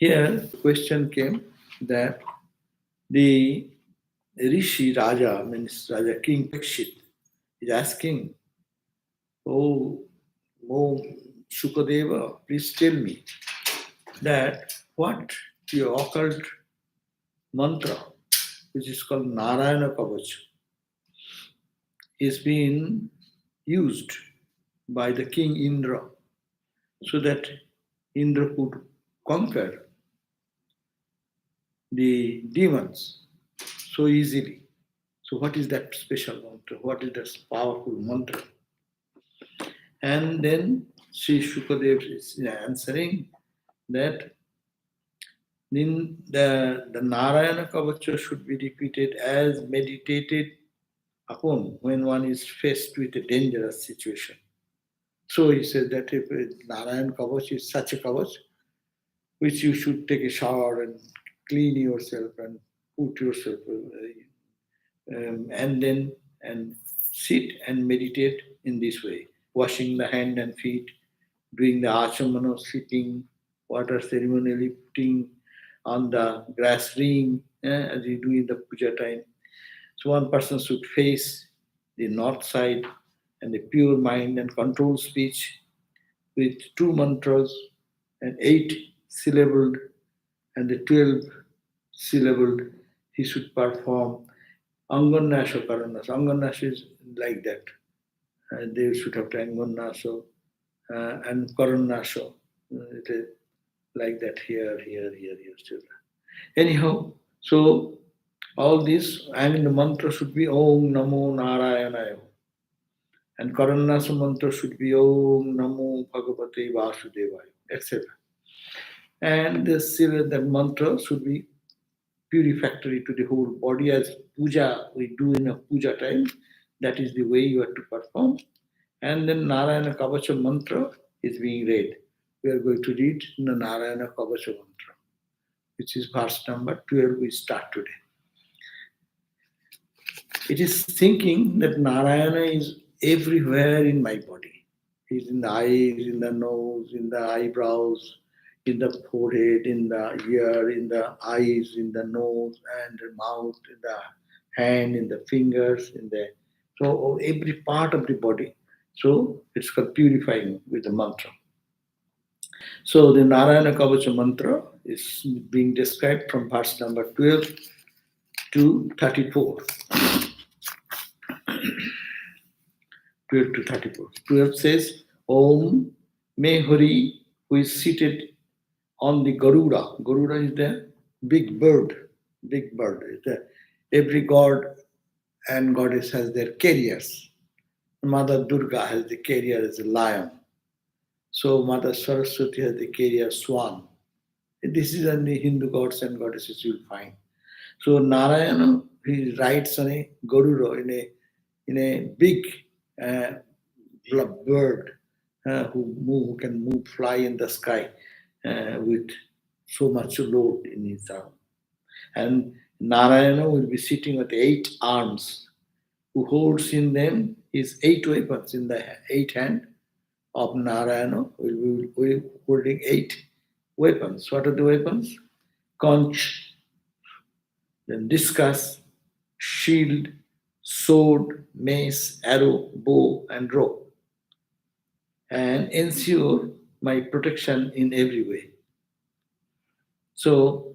Here, the question came that the Rishi Raja, means Raja King Parikshit, is asking, Oh, oh Shukadeva, please tell me that what your occult mantra, which is called Narayana Kavach, is being used by the king Indra so that Indra could conquer the demons so easily. So, what is that special mantra? What is that powerful mantra? And then Sri Shukadev is answering that the Narayana Kavacha should be repeated as meditated upon when one is faced with a dangerous situation. So he said that if Narayana Kavach is such a Kavach, which you should take a shower and clean yourself and put yourself, and then and sit and meditate in this way, washing the hand and feet, doing the achamana, sitting, water ceremonially putting on the grass ring as you do in the puja time. So one person should face the north side and the pure mind and controlled speech with two mantras and 8 syllabled and the 12 syllabled. He should perform Anganasha Karanas. Anganasha is like that. They should have to Anganasha and Karanasha. It is like that here, children. Anyhow, so all this and the mantra should be Om Namo Narayanayo. And Karanasa mantra should be Om Namo Bhagavate Vasudevaya, etc. And that mantra should be purificatory to the whole body as puja we do in a puja time. That is the way you have to perform. And then Narayana Kavacha mantra is being read. We are going to read the Narayana Kavacha mantra, which is verse number 12. We start today. It is thinking that Narayana is everywhere in my body. He's in the eyes, in the nose, in the eyebrows, in the forehead, in the ear, in the eyes, in the nose, and the mouth, in the hand, in the fingers, in the so every part of the body. So it's called purifying with the mantra. So the Narayana Kavacha mantra is being described from verse number 12 to 34. 12 to 34. 12 says, Om Mehari, who is seated on the Garuda. Garuda is the big bird. Big bird. Every god and goddess has their carriers. Mother Durga has the carrier as a lion. So Mother Saraswati has the carrier swan. This is in the Hindu gods and goddesses you will find. So Narayana, he rides on a Garuda in a big bird who can move, fly in the sky with so much load in his arm. And Narayana will be sitting with 8 arms, who holds in them his 8 weapons in the 8 hand of Narayana. Will be holding 8 weapons. What are the weapons? Conch, then discus, shield, sword, mace, arrow, bow, and rope, and ensure my protection in every way. So,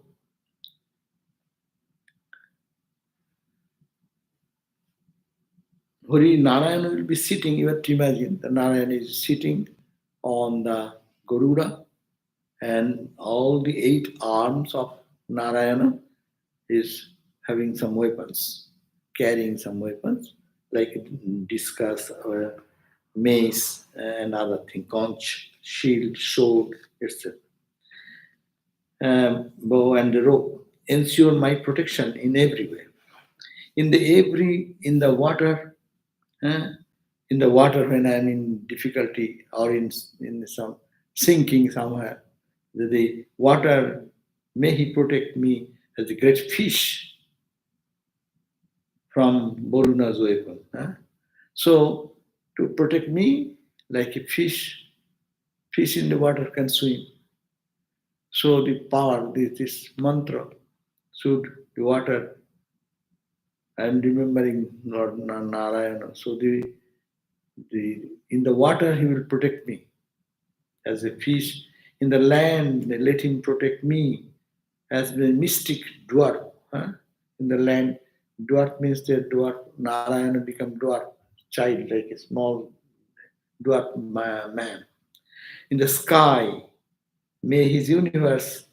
Hari Narayana will be sitting, you have to imagine, the Narayana is sitting on the Garuda, and all the 8 arms of Narayana is having some weapons, carrying some weapons, like discus, mace, and other thing, conch, shield, sword, etc. Bow and the rope ensure my protection in every way. In the water, when I'm in difficulty or in some sinking somewhere, the water may he protect me as a great fish from Boruna's weapon. So to protect me like a fish in the water can swim. So the power, this mantra, should the water, I am remembering Lord Narayana. So the in the water he will protect me as a fish. In the land, let him protect me as the mystic dwarf. Huh? In the land, dwarf means the dwarf, Narayana become dwarf, child, like a small dwarf man. In the sky, may his universe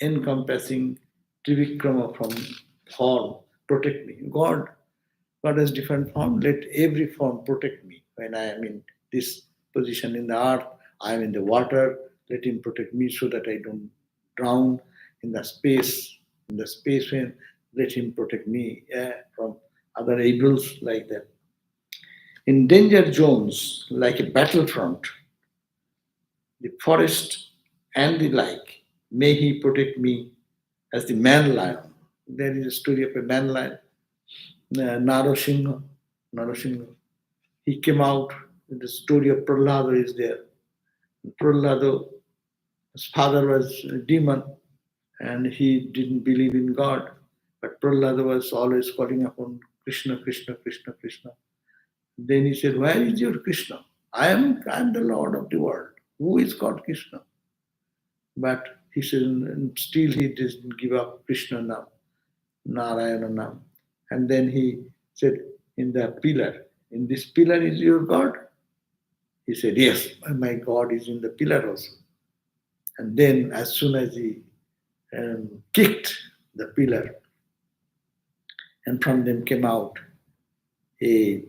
encompassing Trivikrama from form protect me. God has different form. Let every form protect me. When I am in this position in the earth, I am in the water. Let him protect me so that I don't drown in the space. In the space, when let him protect me from other evils like that. In danger zones, like a battlefront, the forest and the like, may he protect me as the man lion. There is a story of a man lion, Narasingha. Narasingha. He came out, the story of Prahlada is there. Prahlada, his father was a demon and he didn't believe in God. But Prahlada was always calling upon Krishna, Krishna, Krishna, Krishna. Then he said, where is your Krishna? I am the Lord of the world. Who is God Krishna? But he said, and still he didn't give up Krishna Nam, Narayana Nam. And then he said, in the pillar, in this pillar is your God? He said, yes, my God is in the pillar also. And then as soon as he kicked the pillar, and from them came out a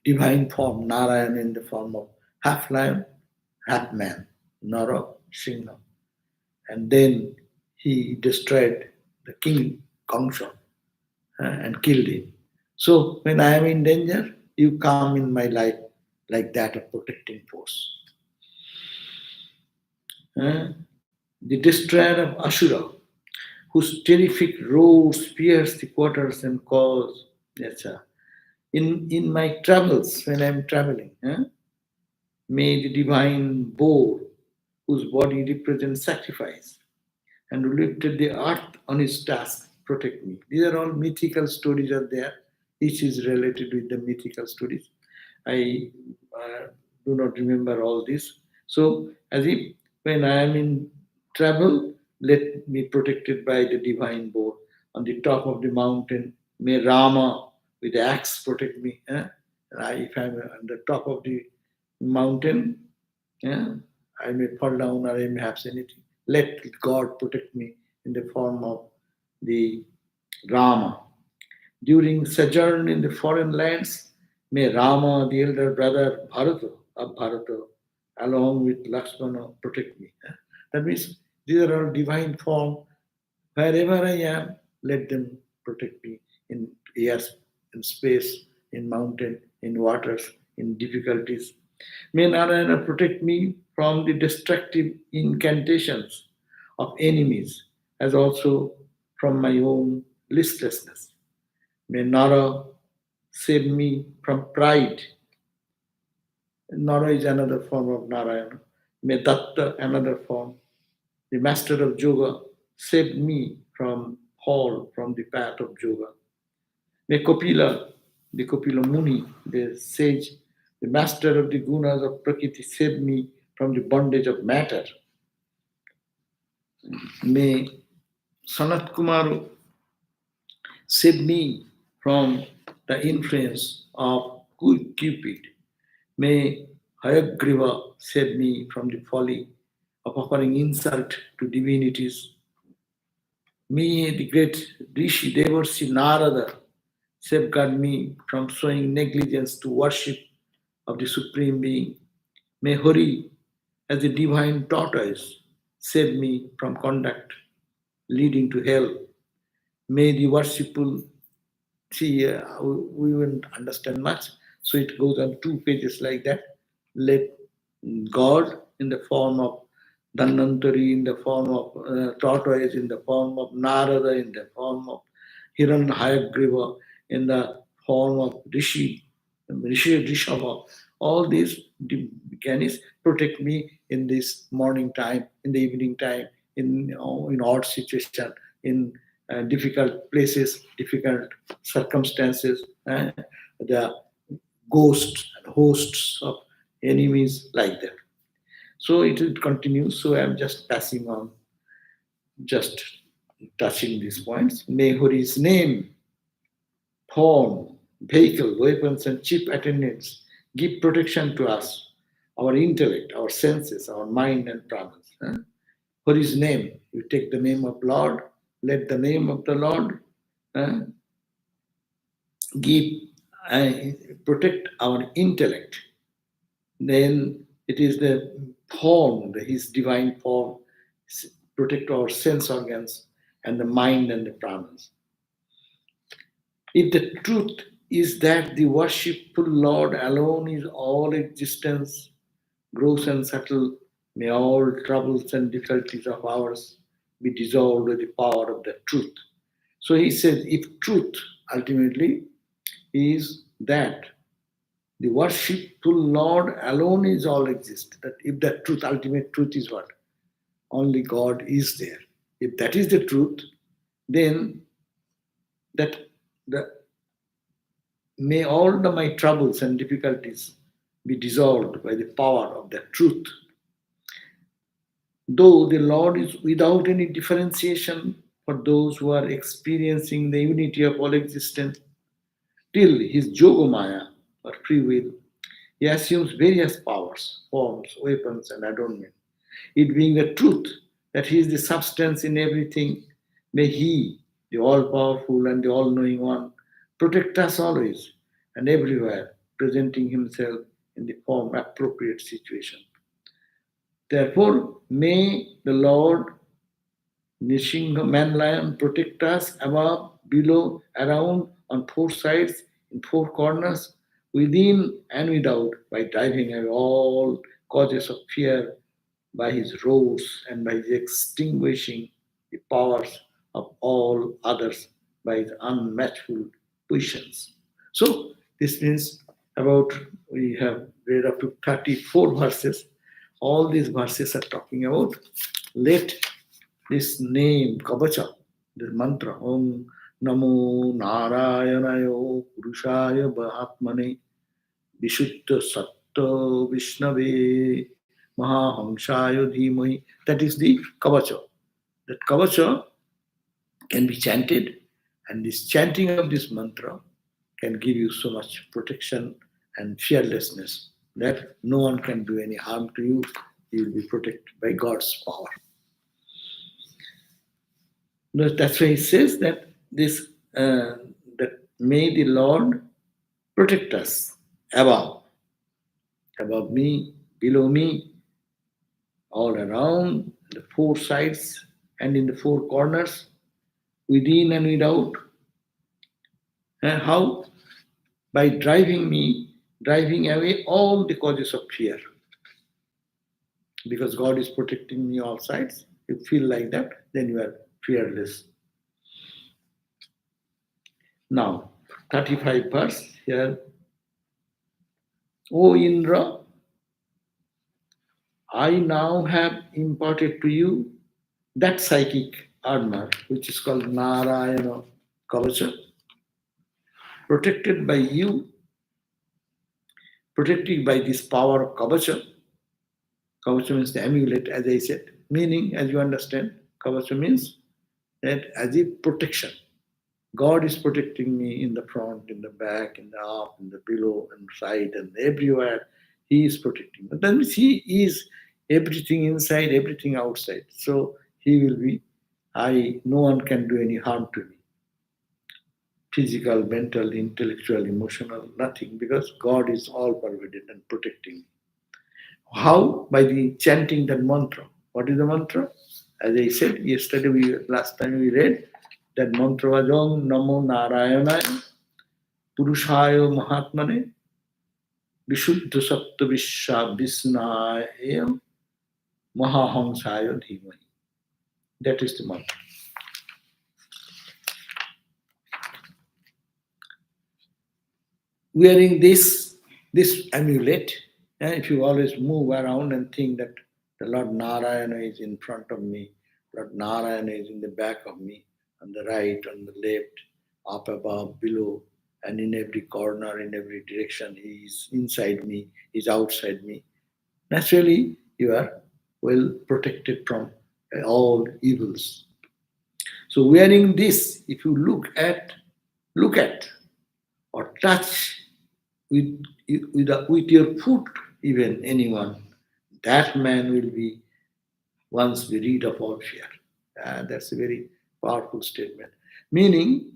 divine form, Narayan in the form of half lion, half man, Nara Singha. And then he destroyed the king Kamsa and killed him. So when I am in danger, you come in my life like that of protecting force. The destroyer of Asura, whose terrific roars pierce the quarters and cause, etc. In my travels, when I am traveling, may the divine boar, whose body represents sacrifice, and who lifted the earth on his task, protect me. These are all mythical stories are there. Each is related with the mythical stories. I do not remember all this. So, as if when I am in travel, let me protected by the divine board. On the top of the mountain, may Rama with the axe protect me. If I am on the top of the mountain, yeah, I may fall down or I may have anything. Let God protect me in the form of the Rama. During sojourn in the foreign lands, may Rama, the elder brother of Bharata, along with Lakshmana, protect me. That means these are all divine form. Wherever I am, let them protect me in air, in space, in mountain, in waters, in difficulties. May Narayana protect me from the destructive incantations of enemies, as also from my own listlessness. May Nara save me from pride. Nara is another form of Narayana. May Datta, another form. The master of yoga, save me from fall from the path of yoga. May Kapila, the Kapila Muni, the sage, the master of the gunas of Prakriti, save me from the bondage of matter. May Sanat Kumaru save me from the influence of Cupid. May Hayagriva save me from the folly of offering insult to divinities. May the great Rishi Devarsi Narada safeguard me from showing negligence to worship of the Supreme Being. May Hari, as the divine tortoise, save me from conduct leading to hell. May the worshipful, see, we won't understand much, so it goes on 2 pages like that. Let God in the form of Dhanvantari, in the form of tortoise, in the form of Narada, in the form of Hiranyagriva, in the form of Rishava. All these Gyanis protect me in this morning time, in the evening time, in odd situation, in difficult places, difficult circumstances, the ghosts and hosts of enemies like that. So it will continue. So I'm just passing on, just touching these points. May Hari's name, form, vehicle, weapons, and chief attendants give protection to us, our intellect, our senses, our mind, and pranas. For his name, you take the name of Lord, let the name of the Lord uh, give, uh, protect our intellect. Then it is the form, his divine form, protect our sense organs and the mind and the pranas. If the truth is that the worshipful Lord alone is all existence, gross and subtle, may all troubles and difficulties of ours be dissolved with the power of the truth. So he says, if truth ultimately is that the worshipful Lord alone is all exist, that if that truth, ultimate truth is what? Only God is there. If that is the truth, then that the may all my troubles and difficulties be dissolved by the power of that truth. Though the Lord is without any differentiation for those who are experiencing the unity of all existence, till his Yogamaya or free will, he assumes various powers, forms, weapons, and adornment. It being the truth that he is the substance in everything, may he, the all powerful and the all knowing one, protect us always and everywhere, presenting himself in the form appropriate situation. Therefore, may the Lord Nishinga man lion protect us above, below, around, on four sides, in four corners, within and without, by driving away all causes of fear by his roars and by his extinguishing the powers of all others by his unmatchful patience. So this means about, we have read up to 34 verses. All these verses are talking about, let this name Kavacha, this mantra, Om Namo Narayanayo Purushaya Mahatmane Vishuddha Satta Vishnave Mahahamsaya Dhimahi. That is the Kavacha. That Kavacha can be chanted, and this chanting of this mantra can give you so much protection and fearlessness that no one can do any harm to you. You will be protected by God's power. That's why he says that this that may the Lord protect us above me, below me, all around, the four sides and in the four corners, within and without. And how? By driving away all the causes of fear. Because God is protecting me all sides. You feel like that, then you are fearless. Now, 35 verse here. O Indra, I now have imparted to you that psychic armor, which is called Narayana Kavacha, protected by you, protected by this power of Kavacha. Kavacha means the amulet, as I said. Meaning, as you understand, Kavacha means that as if protection. God is protecting me in the front, in the back, in the up, in the below, and side, and everywhere. He is protecting. But that means He is everything inside, everything outside. So He will be, no one can do any harm to me. Physical, mental, intellectual, emotional, nothing, because God is all pervaded and protecting me. How? By the chanting that mantra. What is the mantra? As I said yesterday, last time we read, that mantra was Om Namo Narayanaya Purushaya Mahatmane Vishuddha Sattva Visnaya Mahahamsaya Dhimahi. That is the mantra. Wearing this amulet, and if you always move around and think that the Lord Narayana is in front of me, Lord Narayana is in the back of me, on the right, on the left, up above, below, and in every corner, in every direction. He is inside me, he is outside me. Naturally, you are well protected from all evils. So wearing this, if you look at or touch with your foot even anyone, that man will be once be rid of all fear. That's a very powerful statement. Meaning,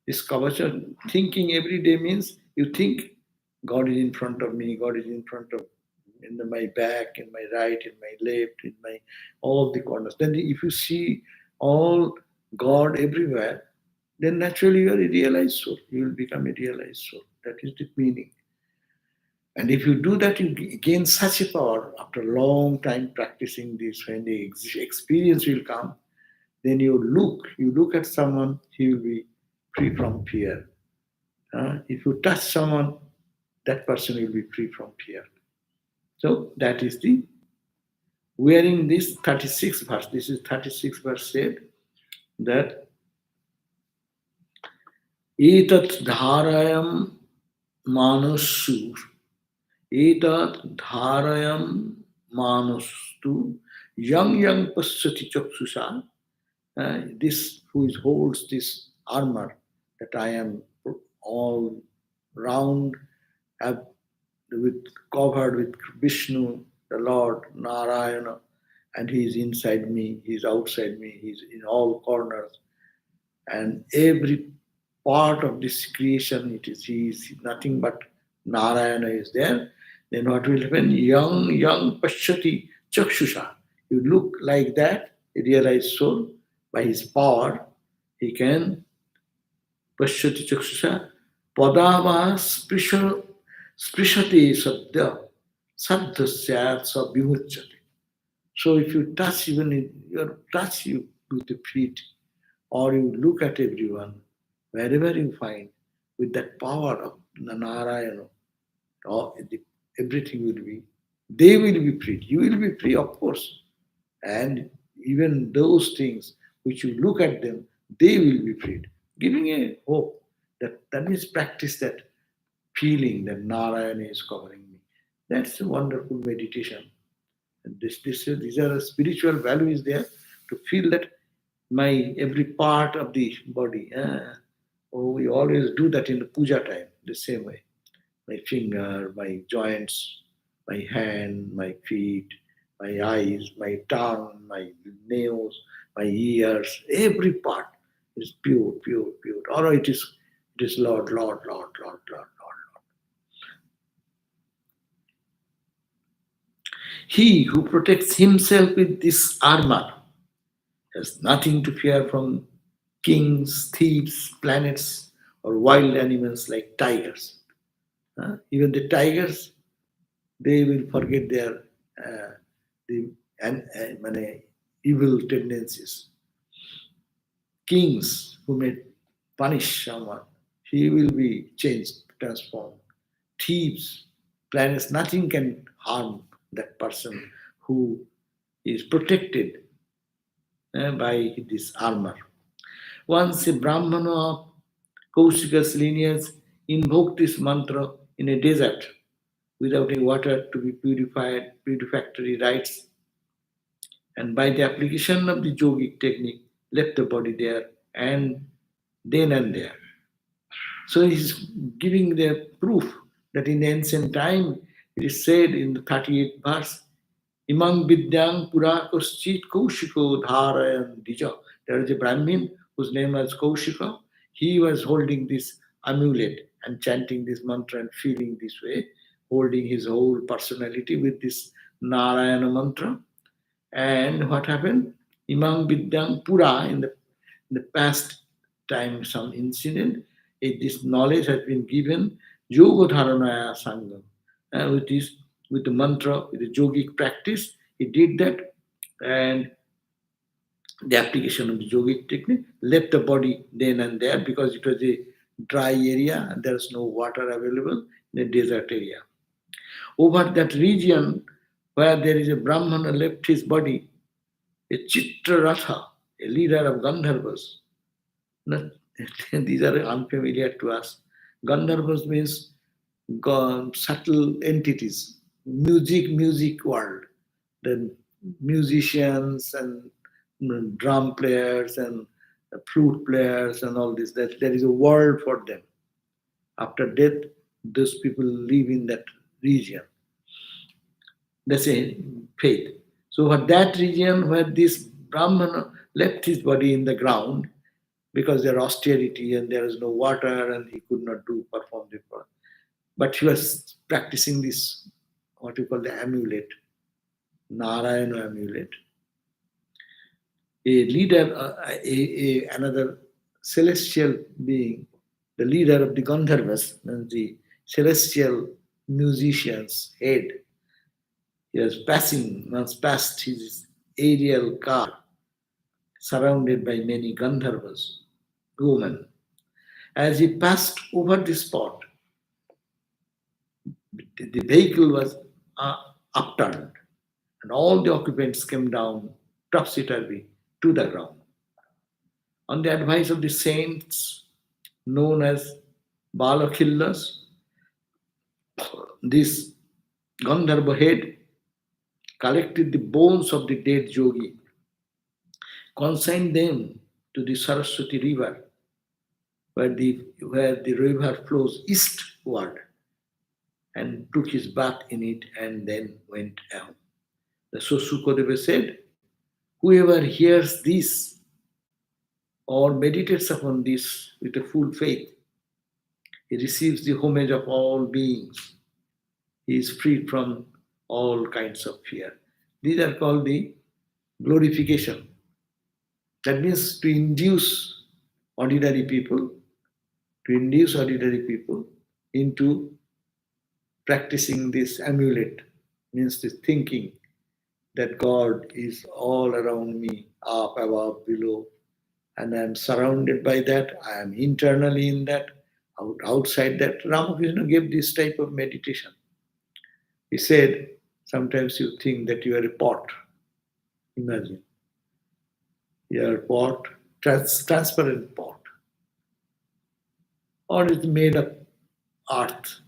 this kavacha thinking every day means you think God is in front of me, God is in front of my back, in my right, in my left, in my all the corners. Then if you see all God everywhere, then naturally you are a realized soul. You will become a realized soul. That is the meaning. And if you do that, you gain such a power after a long time practicing this. When the experience will come, then you look at someone, he will be free from fear. If you touch someone, that person will be free from fear. So that is the wearing this 36th verse. This is 36th verse said that etat dharayam manusur etat dharayam manustu yang pasyati chaksusa. This who holds this armor that I am all round, have with covered with Vishnu, the Lord Narayana, and he is inside me, he is outside me, he is in all corners, and every part of this creation, he is nothing but Narayana is there. Then what will happen? Young Pashyati Chakshusha. You look like that, a realized soul, by his power, he can Pashyati Chakshusha Padava Sprishati Sadya Sadhasya Sabimuchati. So if you touch you with the feet, or you look at everyone, wherever you find, with that power of Narayana, everything will be, they will be free. You will be free, of course. And even those things which you look at them, they will be freed. Giving a hope that means practice that feeling that Narayana is covering me. That's a wonderful meditation. And these are spiritual values there to feel that my every part of the body. We always do that in the puja time, the same way. My finger, my joints, my hand, my feet, my eyes, my tongue, my nails, my ears, every part is pure, pure, pure. Or it is Lord, Lord, Lord, Lord, Lord, Lord. He who protects himself with this armor has nothing to fear from kings, thieves, planets, or wild animals like tigers. Even the tigers, they will forget their evil tendencies. Kings who may punish someone, he will be changed, transformed. Thieves, planets, nothing can harm that person who is protected by this armor. Once a Brahmana of Kaushika's lineage invoked this mantra in a desert without any water to be purified, purificatory rites, and by the application of the yogic technique, left the body there and then and there. So he's giving the proof that in ancient time, it is said in the 38th verse, Imang Vidyang Pura Koschit Kaushiko Dharayan Dija. There is a Brahmin whose name was Kaushika. He was holding this amulet and chanting this mantra and feeling this way, holding his whole personality with this Narayana mantra. And what happened? Imang Vidyang Pura, in the past time, some incident, this knowledge has been given Yoga Dharanaya Sangam. With the mantra, with the yogic practice, he did that, and the application of the yogic technique left the body then and there because it was a dry area and there is no water available in a desert area. Over that region where there is a Brahmana left his body, a Chitra Ratha a leader of Gandharvas. Not, these are unfamiliar to us. Gandharvas means subtle entities, music world. The musicians and drum players and flute players and all this. That there is a world for them. After death, those people live in that region. That's a faith. So for that region where this Brahmana left his body in the ground because there austerity and there is no water and he could not perform the prayer. But he was practicing this, what you call the amulet, Narayana amulet. A leader, another celestial being, the leader of the Gandharvas, and the celestial musician's head, he was once passed his aerial car, surrounded by many Gandharvas, women. As he passed over the spot, the vehicle was upturned, and all the occupants came down topsy-turvy to the ground. On the advice of the saints known as Balakillas, this Gandharva head collected the bones of the dead yogi, consigned them to the Saraswati river, where the river flows eastward, and took his bath in it and then went home. So Sukadeva said, whoever hears this or meditates upon this with a full faith, he receives the homage of all beings. He is freed from all kinds of fear. These are called the glorification. That means to induce ordinary people into practicing this amulet, means this thinking that God is all around me, up, above, below, and I am surrounded by that, I am internally in that, outside that. Ramakrishna gave this type of meditation. He said, sometimes you think that you are a pot. Imagine. You are a pot, transparent pot. Or it's made of earth.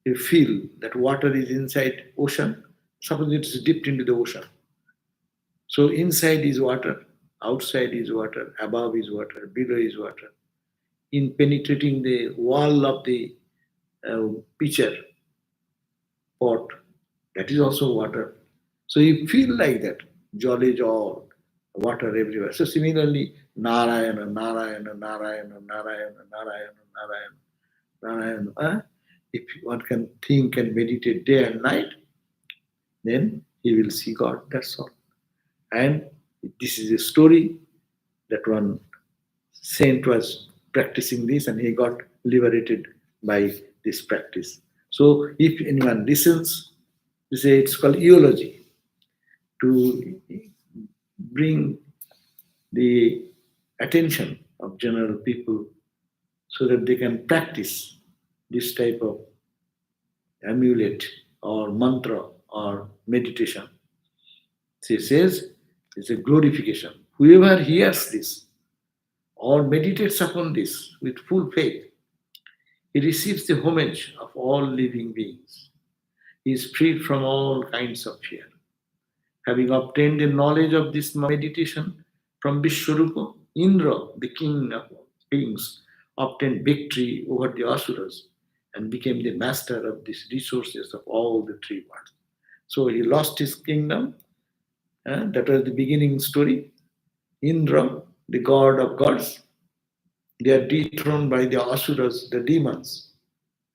You feel that water is inside ocean. Suppose it is dipped into the ocean. So inside is water, outside is water, above is water, below is water. In penetrating the wall of the pitcher pot, that is also water. So you feel like that. Jolly is all, water everywhere. So similarly, Narayana, Narayana, Narayana, Narayana, Narayana, Narayana, Narayana. If one can think and meditate day and night, then he will see God. That's all. And this is a story that one saint was practicing this and he got liberated by this practice. So if anyone listens, we say it's called eulogy, to bring the attention of general people so that they can practice this type of amulet or mantra or meditation. She says it's a glorification. Whoever hears this or meditates upon this with full faith, he receives the homage of all living beings. He is freed from all kinds of fear. Having obtained the knowledge of this meditation from Vishwarupa, Indra, the king of kings, obtained victory over the asuras and became the master of these resources of all the three worlds. So he lost his kingdom. That was the beginning story. Indra, the god of gods, they are dethroned by the asuras, the demons,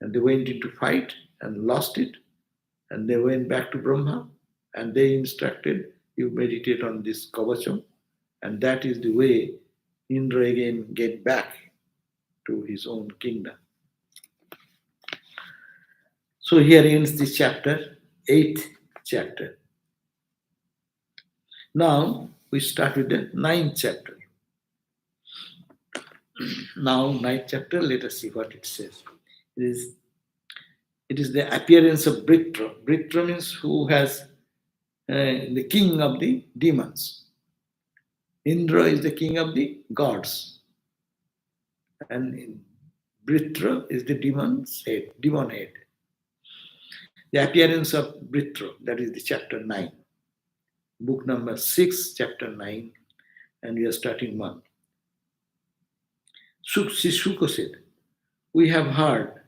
and they went into fight and lost it, and they went back to Brahma, and they instructed, you meditate on this kavacham, and that is the way Indra again get back to his own kingdom. So here ends this chapter, 8th chapter. Now we start with the 9th chapter. Now, 9th chapter, let us see what it says. It is the appearance of Britra. Britra means who has the king of the demons. Indra is the king of the gods, and Britra is the demon head. The appearance of Britra, that is the chapter 9, book number 6, chapter 9, and we are starting 1. Shuka said, we have heard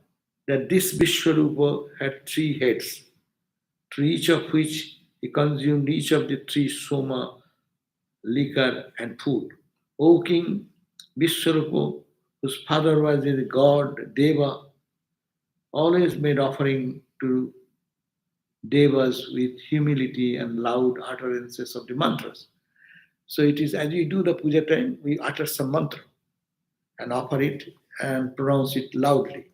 that this Vishwarupa had 3 heads, through each of which he consumed each of the 3 soma, liquor, and food. O king, Vishwarupa, whose father was the god Deva, always made offering to devas with humility and loud utterances of the mantras. So it is as we do the puja time, we utter some mantra and offer it and pronounce it loudly.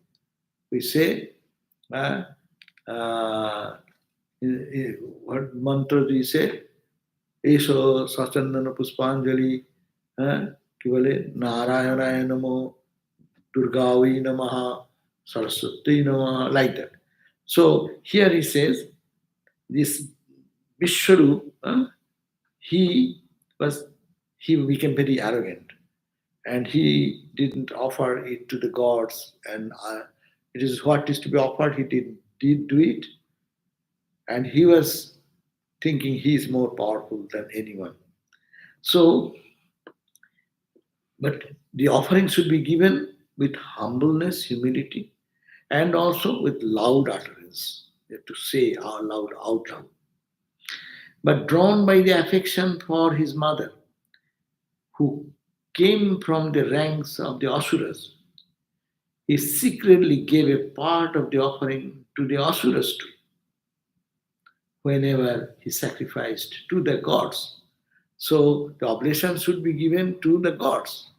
We say, what mantra do you say? Eso sachandana puspanjali, ki bole, Narayanaya namo, Durgavi namaha, Saraswati namaha, like that. So here he says, this Vishwaru, he became very arrogant, and he didn't offer it to the gods, and it is what is to be offered, he did do it, and he was thinking he is more powerful than anyone. So, but the offering should be given with humbleness, humility, and also with loud utterance. You have to say out loud. But drawn by the affection for his mother, who came from the ranks of the Asuras, he secretly gave a part of the offering to the Asuras too, whenever he sacrificed to the gods. So the oblation should be given to the gods.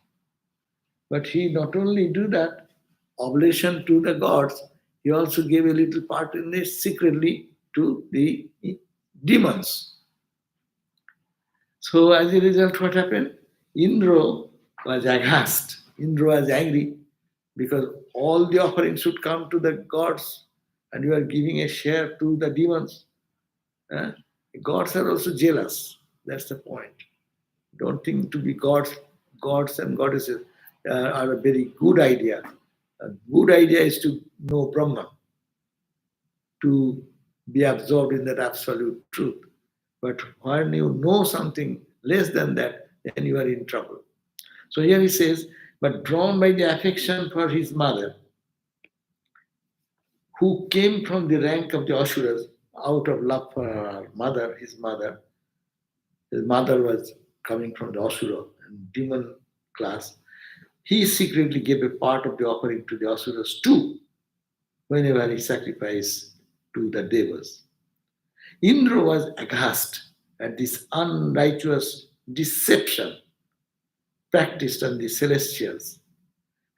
But he not only do that, oblation to the gods, he also gave a little part in this secretly to the demons. So as a result, what happened? Indra was aghast. Indra was angry because all the offerings should come to the gods and you are giving a share to the demons. The gods are also jealous. That's the point. Don't think to be gods and goddesses are a very good idea. A good idea is to know Brahman, to be absorbed in that absolute truth. But when you know something less than that, then you are in trouble. So here he says, but drawn by the affection for his mother, who came from the rank of the Asuras out of love for her mother, his mother was coming from the Asura and demon class, he secretly gave a part of the offering to the Asuras too, whenever he sacrificed to the devas. Indra was aghast at this unrighteous deception practiced on the celestials,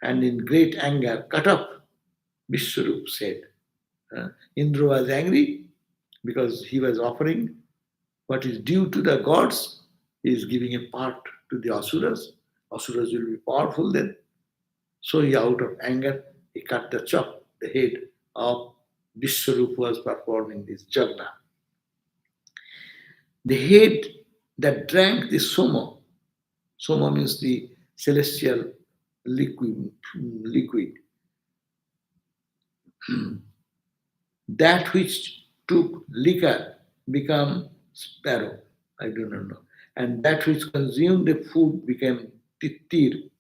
and in great anger cut off. Vishwarup said. Indra was angry because he was offering what is due to the gods. He is giving a part to the Asuras. Asuras will be powerful then. So he, out of anger, he cut the head of Vishwarup, who was performing this jagna. The head that drank the soma means the celestial liquid. That which took liquor became sparrow. I do not know. And that which consumed the food became titir.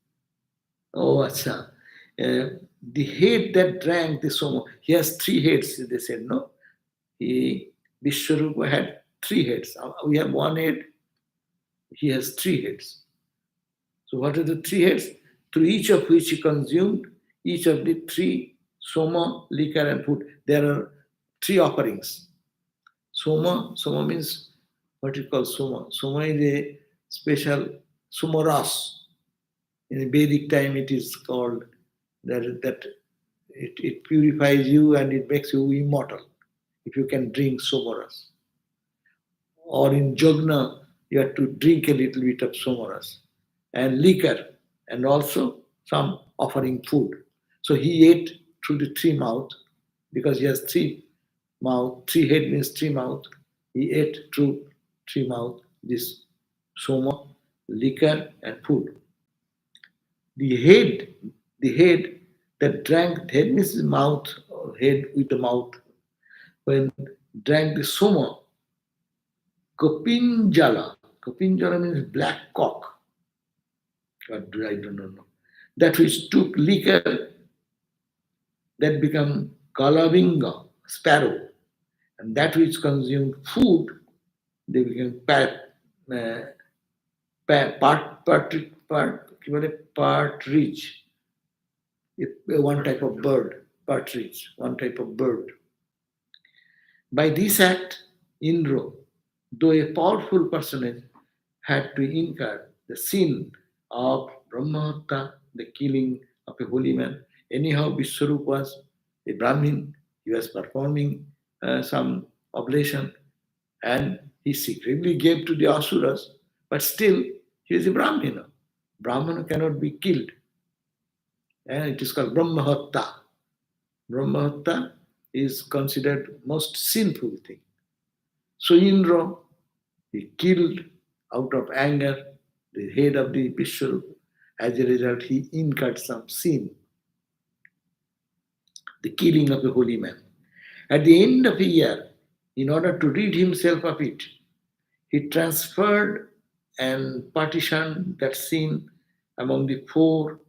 Oh, acha. The head that drank the soma, he has 3 heads, they said, no? Vishwarupa had 3 heads. We have 1 head, he has 3 heads. So what are the 3 heads? Through each of which he consumed each of the 3 soma, liquor, and food. There are 3 offerings. Soma means what you call soma. Soma is a special sumaras. In Vedic time, it is called that it purifies you and it makes you immortal if you can drink somaras. Or in Jagna, you have to drink a little bit of somaras and liquor, and also some offering food. So he ate through the 3 mouth because he has 3 mouth. 3 head means 3 mouth. He ate through 3 mouth this soma, liquor, and food. The head, the head that drank, head means the mouth, or head with the mouth, when drank the soma, kopinjala. Kopinjala means black cock. I don't know. That which took liquor, that become kalavinga, sparrow. And that which consumed food, they became uh, কি বলে, partridge, one type of bird, partridge, one type of bird. By this act, Indra, though a powerful personage, had to incur the sin of Brahmahatta, the killing of a holy man. Anyhow, Vishwarup was a Brahmin, he was performing some oblation, and he secretly gave to the Asuras, but still he is a Brahmana. Brahmana cannot be killed. And it is called Brahmahatta. Brahmahatta is considered most sinful thing. So Indra, he killed out of anger the head of the Vishwarup. As a result, he incurred some sin, the killing of a holy man. At the end of a year, in order to rid himself of it, he transferred and partitioned that sin among the four,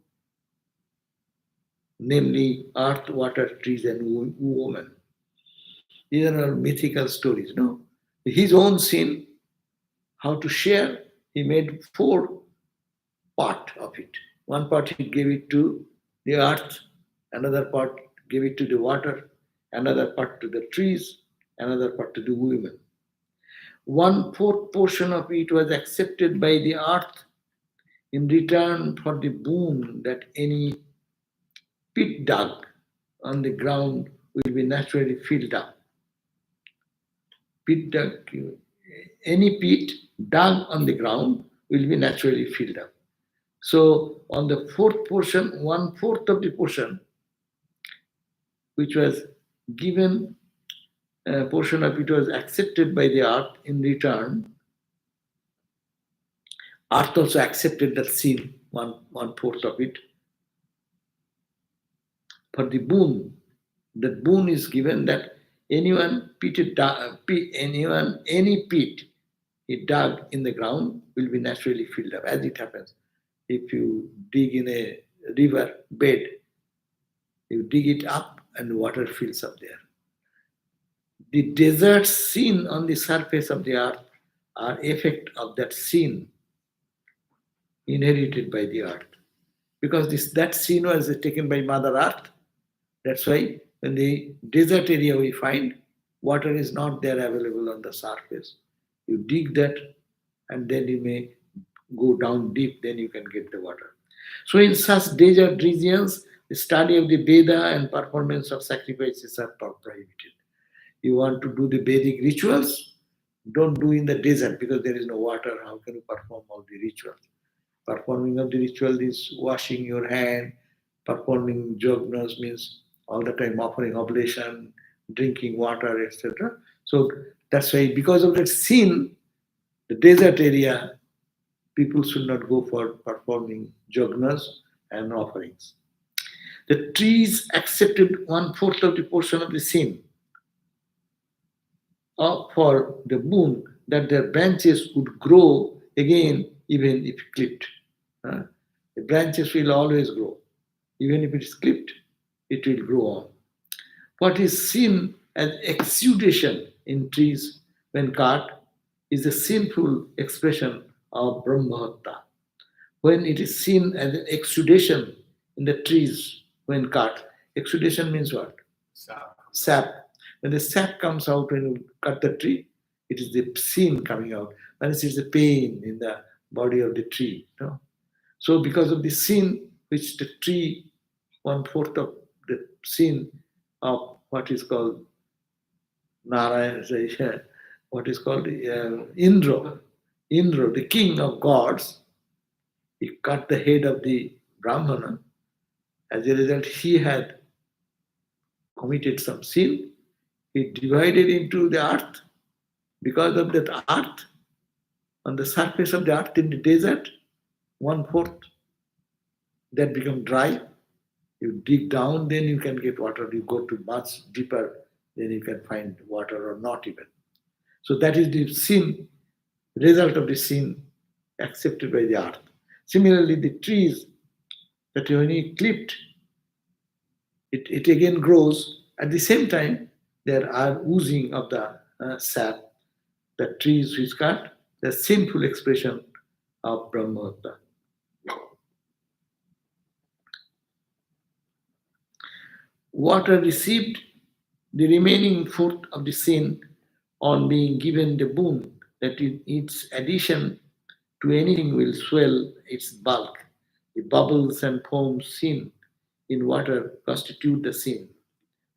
namely earth, water, trees, and woman. These are all mythical stories, no? His own sin, how to share, he made four part of it. One part he gave it to the earth, another part gave it to the water, another part to the trees, another part to the women. 1/4 portion of it was accepted by the earth in return for the boon that any pit dug on the ground will be naturally filled up. Pit dug, any pit dug on the ground will be naturally filled up. So on the fourth portion, 1/4 of the portion, which was given, portion of it was accepted by the earth in return. Earth also accepted that sin, 1/4 of it, for the boon. That boon is given that anyone any pit he dug in the ground will be naturally filled up, as it happens. If you dig in a river bed, you dig it up and water fills up there. The deserts seen on the surface of the earth are effect of that sin inherited by the earth. Because that sin was taken by Mother Earth. That's why when the desert area we find, water is not there available on the surface. You dig that and then you may go down deep, then you can get the water. So in such desert regions, the study of the Veda and performance of sacrifices are prohibited. You want to do the Vedic rituals, don't do in the desert because there is no water. How can you perform all the rituals? Performing of the ritual is washing your hand, performing yognas means all the time offering oblation, drinking water, etc. So that's why, because of that sin, the desert area, people should not go for performing yognas and offerings. The trees accepted 1/4 of the portion of the sin for the boon that their branches would grow again even if clipped. The branches will always grow. Even if it is clipped, it will grow on. What is seen as exudation in trees when cut is a sinful expression of Brahmahatta. When it is seen as an exudation in the trees when cut, exudation means what? Sap. When the sap comes out when you cut the tree, it is the sin coming out. And it is the pain in the body of the tree. So because of the sin which the tree, 1/4 of the sin of what is called Narayana, what is called Indra, the king of gods, he cut the head of the Brahmana. As a result, he had committed some sin. He divided into the earth. Because of that earth, on the surface of the earth in the desert, 1/4 that become dry. You dig down, then you can get water. You go to much deeper, then you can find water or not even. So that is the sin, result of the sin accepted by the earth. Similarly, the trees that when you clipped, it again grows. At the same time, there are oozing of the sap. The trees which cut, the sinful expression of Brahmata. Water received the remaining fourth of the sin on being given the boon that its addition to anything will swell its bulk. The bubbles and foam seen in water constitute the sin.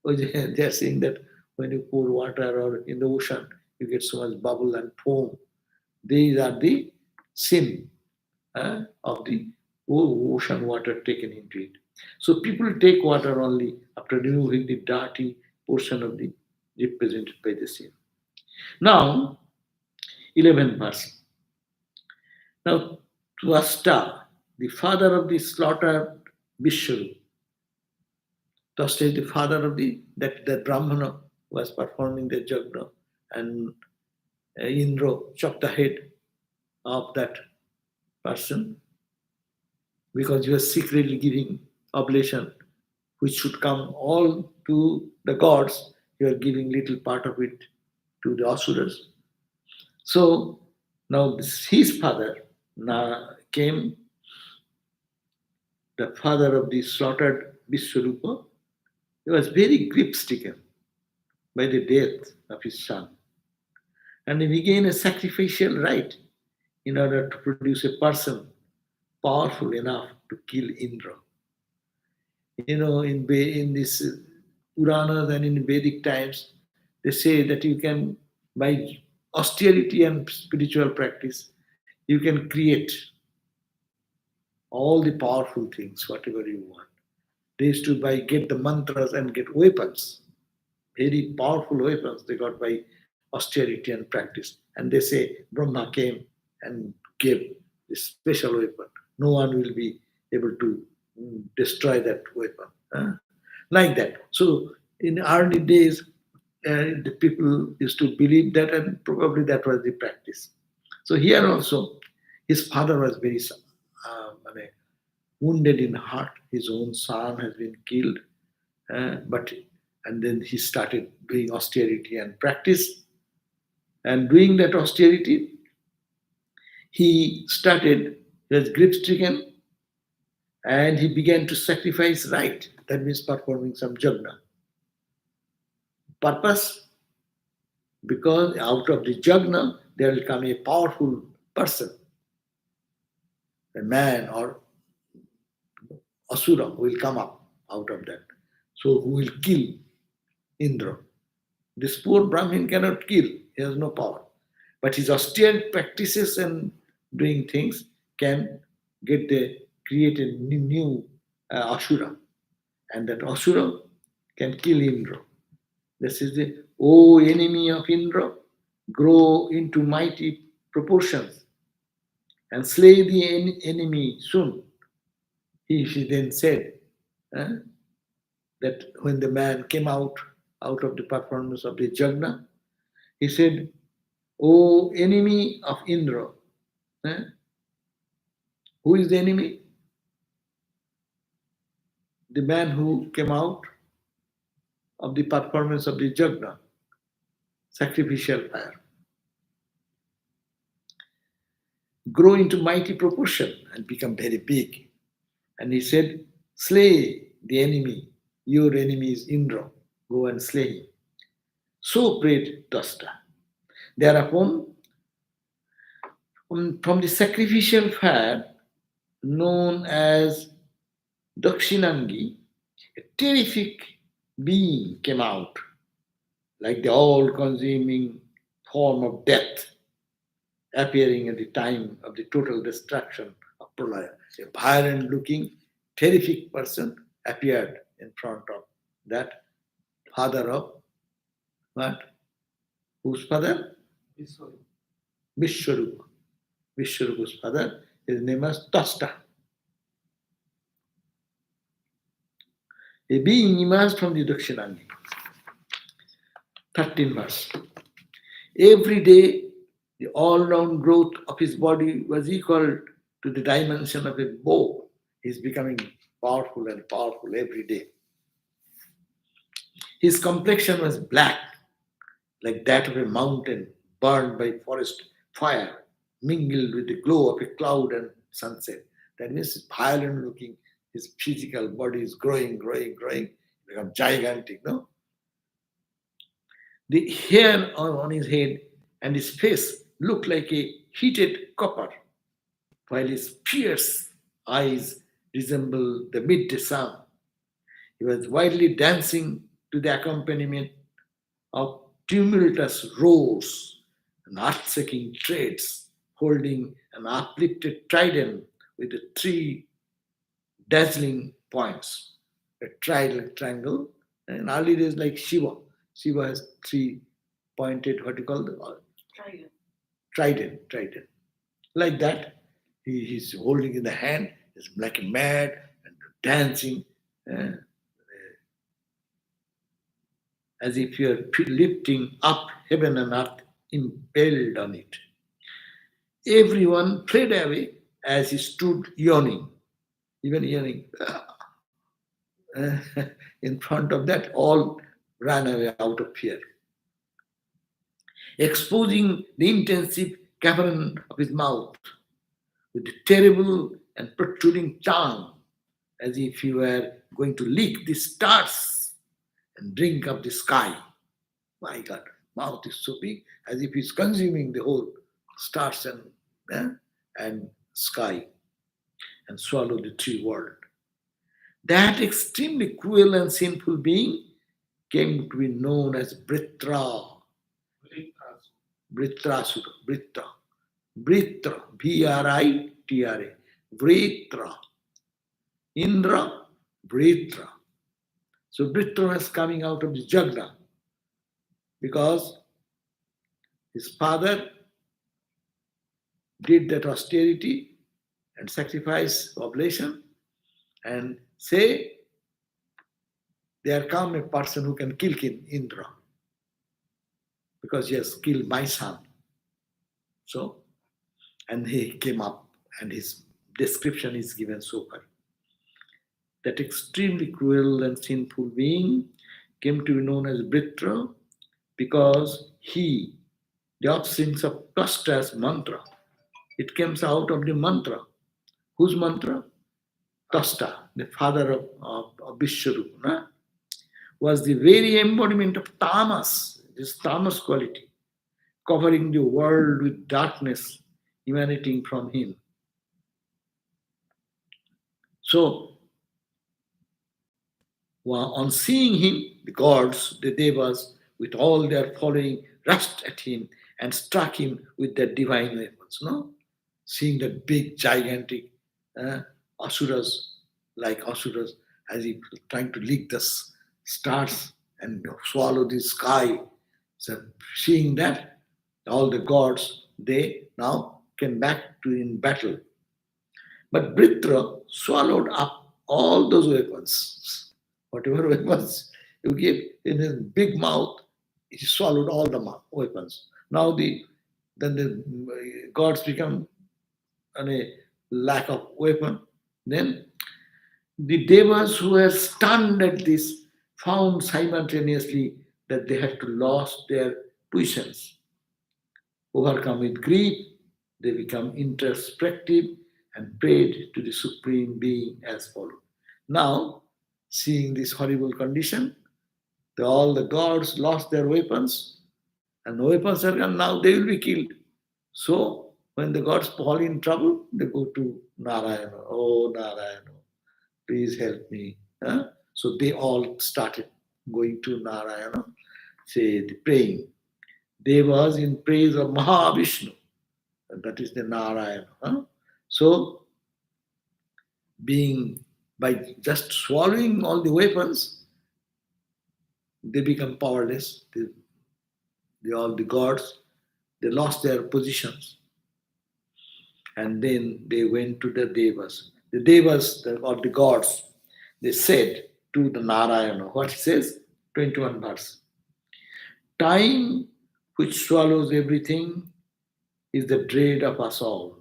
They are saying that when you pour water or in the ocean, you get so much bubble and foam. These are the sin of the ocean water taken into it. So people take water only after removing the dirty portion of the represented by the sin. Now, 11th verse. Now, Twasta, the father of the slaughtered Vishnu, Twasta is the father of that Brahmana was performing the yajna, and Indra chopped the head of that person because he was secretly giving oblation, which should come all to the gods. You are giving little part of it to the asuras. So now his father came, the father of the slaughtered Vishwarupa. He was very grief-stricken by the death of his son. And he began a sacrificial rite in order to produce a person powerful enough to kill Indra. In this Puranas and in Vedic times, they say that you can, by austerity and spiritual practice, you can create all the powerful things, whatever you want. They used to get the mantras and get weapons, very powerful weapons they got by austerity and practice. And they say Brahma came and gave this special weapon. No one will be able to destroy that weapon. Like that. So in early days, the people used to believe that, and probably that was the practice. So here also, his father was very wounded in heart. His own son has been killed, and then he started doing austerity and practice. And doing that austerity, he was grief-stricken, and he began to sacrifice right. That means performing some yajna. Purpose? Because out of the yajna, there will come a powerful person, a man or asura will come up out of that. So who will kill Indra? This poor Brahmin cannot kill, he has no power. But his austere practices and doing things can create a new asura. And that asura can kill Indra. This is the, O enemy of Indra, grow into mighty proportions and slay the enemy soon. He then said that when the man came out of the performance of the yajna, he said, O enemy of Indra. Who is the enemy? The man who came out of the performance of the yajna, sacrificial fire. Grow into mighty proportion and become very big. And he said, slay the enemy. Your enemy is Indra. Go and slay him. So prayed Twasta. Thereupon, from the sacrificial fire known as Dakshinangi, a terrific being came out, like the all-consuming form of death, appearing at the time of the total destruction of Pralaya. A violent-looking, terrific person appeared in front of that father of what? Whose father? Vishwarupa. Vishwarupa's father. His name was Tasta. A being emerged from the Dakshinagni. 13th verse. Every day, the all-round growth of his body was equal to the dimension of a bow. He is becoming powerful and powerful every day. His complexion was black, like that of a mountain burned by forest fire, mingled with the glow of a cloud and sunset. That means it's violent looking. His physical body is growing, become gigantic, no? The hair on his head and his face looked like a heated copper, while his fierce eyes resembled the midday sun. He was wildly dancing to the accompaniment of tumultuous roars and earth-shaking treads, holding an uplifted trident with the three dazzling points. A triangle, and in early days like Shiva. Shiva has three pointed, what you call the trident. Like that, he's holding in the hand, he's like mad and dancing. uh, as if you are lifting up heaven and earth impaled on it. Everyone fled away as he stood yawning, even yawning. In front of that, all ran away out of fear, exposing the intensive cavern of his mouth with a terrible and protruding tongue, as if he were going to lick the stars and drink up the sky. My God, mouth is so big, as if he's consuming the whole stars and sky, and swallow the three world. That extremely cruel and sinful being came to be known as Britra. Britrasura. Britra. Britra. Britra. Indra. Britra. So Britra is coming out of the Jagna because his father did that austerity and sacrifice oblation and say, there come a person who can kill King Indra because he has killed my son. So, and he came up and his description is given so far. That extremely cruel and sinful being came to be known as Britra because he, the offspring of Tvasta's mantra, it comes out of the mantra. Whose mantra? Tvasta, the father of Vishwarupa, was the very embodiment of tamas, this tamas quality, covering the world with darkness emanating from him. So, on seeing him, the gods, the devas, with all their following, rushed at him and struck him with their divine weapons. No, seeing that big, gigantic asuras, as if trying to lick the stars and swallow the sky. So, seeing that, all the gods, they now came back to in battle. But Britra swallowed up all those weapons. Whatever weapons you give in his big mouth, he swallowed all the weapons. Now then the gods become a lack of weapon. Then the devas who were stunned at this found simultaneously that they had to lose their positions. Overcome with grief, they become introspective and prayed to the Supreme Being as follows. Now, seeing this horrible condition, all the gods lost their weapons, and no weapons are gone, now they will be killed. So, when the gods fall in trouble, they go to Narayana. Oh, Narayana, please help me. Huh? So they all started going to Narayana, praying. Devas in praise of Mahavishnu, and that is the Narayana. Huh? So, by just swallowing all the weapons, they become powerless. All the gods, they lost their positions. And then they went to the Devas. The Devas, or the gods, they said to the Narayana, what it says? 21 verse. Time which swallows everything is the dread of us all.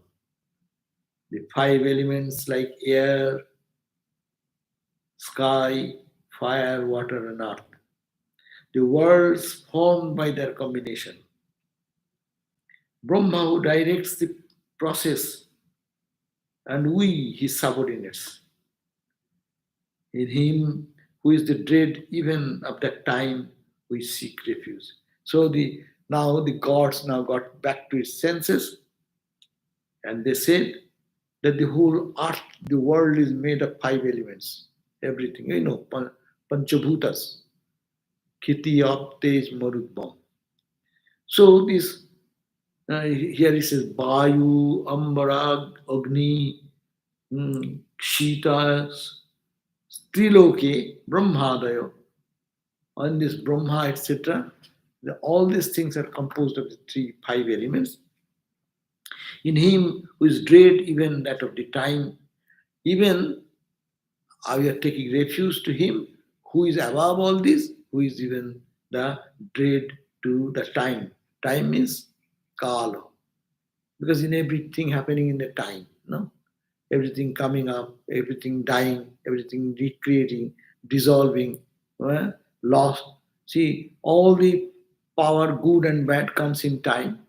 The five elements like air, sky, fire, water, and earth. The worlds formed by their combination. Brahma who directs the process, and we, his subordinates. In him who is the dread even of that time we seek refuge. So now the gods now got back to its senses, and they said that the whole earth, the world is made of five elements. Everything, panchabhutas, khiti, up, tej, marutma. So this here it says Vayu, Ambara, Agni, Shita, Triloke, Brahmadayo, on this Brahma, etc. All these things are composed of the five elements. In him who is dread even that of the time, even we are taking refuge to him who is above all this, who is even the dread to the time. Time means Kala. Because in everything happening in the time, no? Everything coming up, everything dying, everything recreating, dissolving, lost. See, all the power, good and bad, comes in time.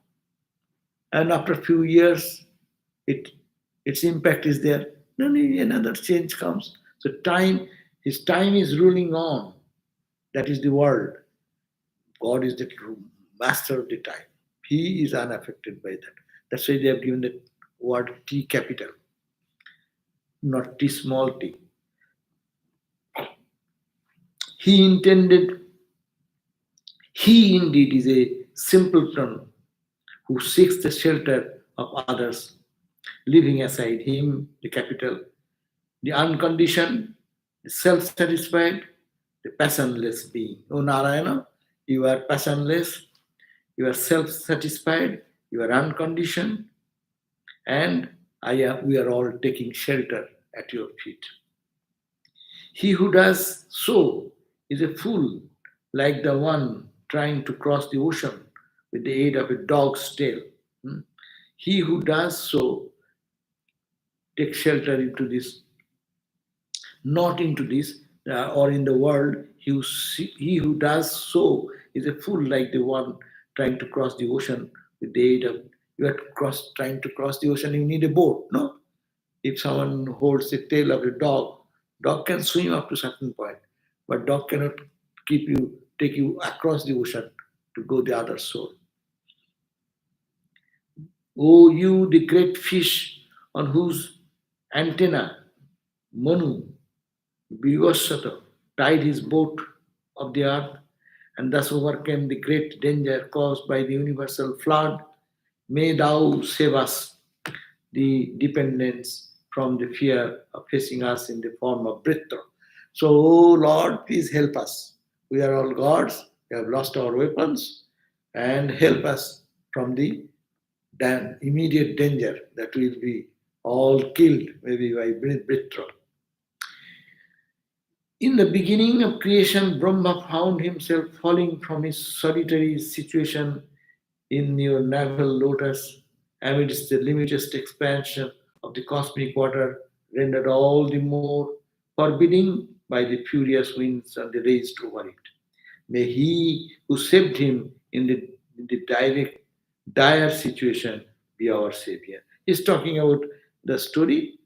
And after a few years, its impact is there. Then another change comes. So his time is ruling on. That is the world. God is the true master of the time. He is unaffected by that. That's why they have given the word T capital, not T small t. He indeed is a simpleton who seeks the shelter of others, leaving aside him, the capital, the unconditioned, the self-satisfied, the passionless being. O Narayana, you are passionless, you are self-satisfied, you are unconditioned, and we are all taking shelter at your feet. He who does so is a fool, like the one trying to cross the ocean with the aid of a dog's tail. He who does so takes shelter into this, not into this, or in the world. He who does so is a fool, like the one trying to cross the ocean with the aid of. You are trying to cross the ocean, you need a boat, no? If someone holds the tail of a dog can swim up to a certain point, but dog cannot take you across the ocean to go the other shore. O you, the great fish on whose antenna Manu, Vivaswata, tied his boat of the earth and thus overcame the great danger caused by the universal flood, may thou save us, the dependents, from the fear of facing us in the form of Britra. So, oh Lord, please help us. We are all gods, we have lost our weapons, and help us from the immediate danger that we'll be all killed, maybe by Britra. In the beginning of creation, Brahma found himself falling from his solitary situation in your navel lotus amidst the limitless expansion of the cosmic water, rendered all the more forbidding by the furious winds and the raged over it. May he who saved him in the dire situation be our savior. He's talking about the story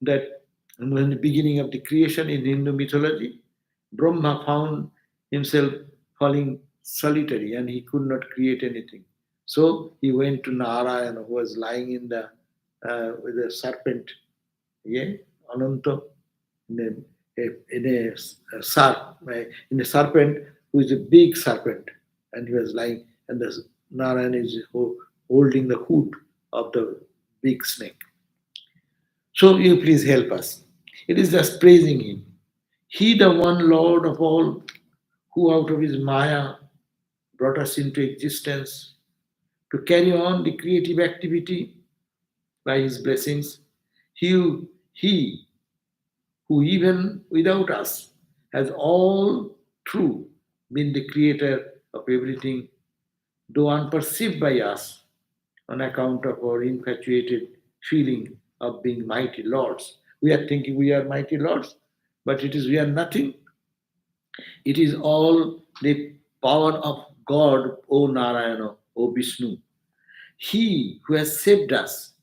that in the beginning of the creation in Hindu mythology, Brahma found himself falling solitary and he could not create anything. So he went to Narayana, who was lying in the with a serpent, yeah, Ananta, in a serpent who is a big serpent, and he was lying, and the Narayana is holding the hood of the big snake. So you please help us. It is just praising him. He, the one Lord of all, who out of his Maya brought us into existence to carry on the creative activity by his blessings. He who even without us has all through been the creator of everything, though unperceived by us on account of our infatuated feeling of being mighty lords. We are thinking we are mighty lords, but it is we are nothing. It is all the power of God, O Narayana, O Vishnu. He who has saved us,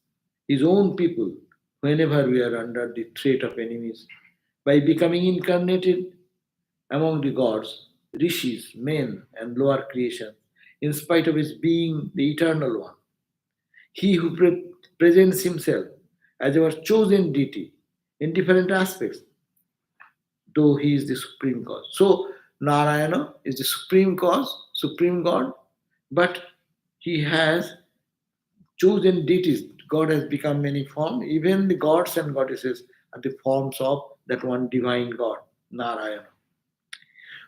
his own people, whenever we are under the threat of enemies, by becoming incarnated among the gods, rishis, men, and lower creation, in spite of his being the eternal one. He who presents himself as our chosen deity in different aspects, though he is the supreme cause. So, Narayana is the supreme cause, supreme God, but he has chosen deities. God has become many forms. Even the gods and goddesses are the forms of that one divine God, Narayana,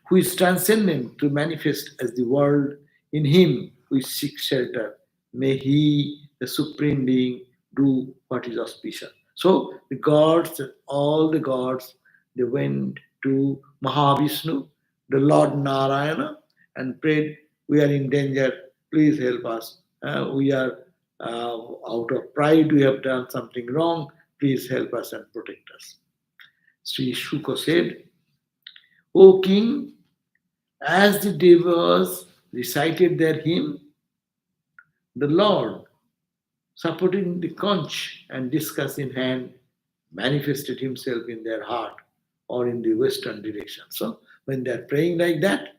who is transcendent to manifest as the world. In him we seek shelter. May he, the supreme being, do what is auspicious. So the gods, all the gods, they went to Mahavishnu, the Lord Narayana, and prayed, we are in danger, please help us. We are out of pride, we have done something wrong, please help us and protect us. Sri Shuka said, O king, as the devas recited their hymn, the Lord, supporting the conch and discus in hand, manifested himself in their heart or in the western direction. So when they are praying like that,